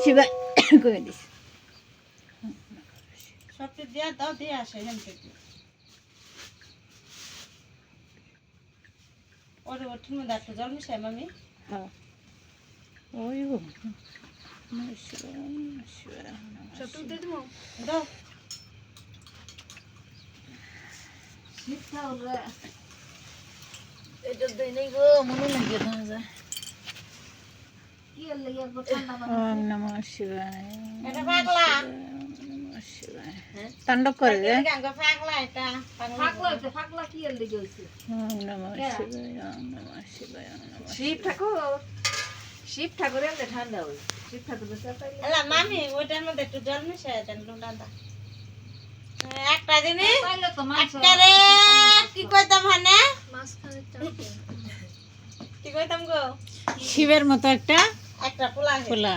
শিবা করে দিস সবটি দিয়া দাও দিয়ে আসে এখান থেকে ওরে ওঠির মধ্যে একটা জল মিশাই মামি হ্যাঁ ওই গো সবটি দিয়ে দেবো দাও এটা দেই নাই গো মনে লাগে না যায় ওম নমঃ শিবায় এটা পাগলা তাণ্ডব করে রে গাঙ্গা পাগলা এটা পাগলা কি এর লেগে হইছে ওম নমঃ শিবায় ওম নমঃ শিবায় ওম নমঃ শিব ঠাকুরের এলে ঠান্ডা হই শিব ঠাকুরের চাপাইলে এলা মামি ওইটার মধ্যে একটু জল মিশাই দেন লুন্ডা একটা জিনিস পাইলে তো মাছ আরে কি কইতাম হানে মাছ খাওয়া কি কইতাম গো শিবের মতো একটা একটা পোলা পোলা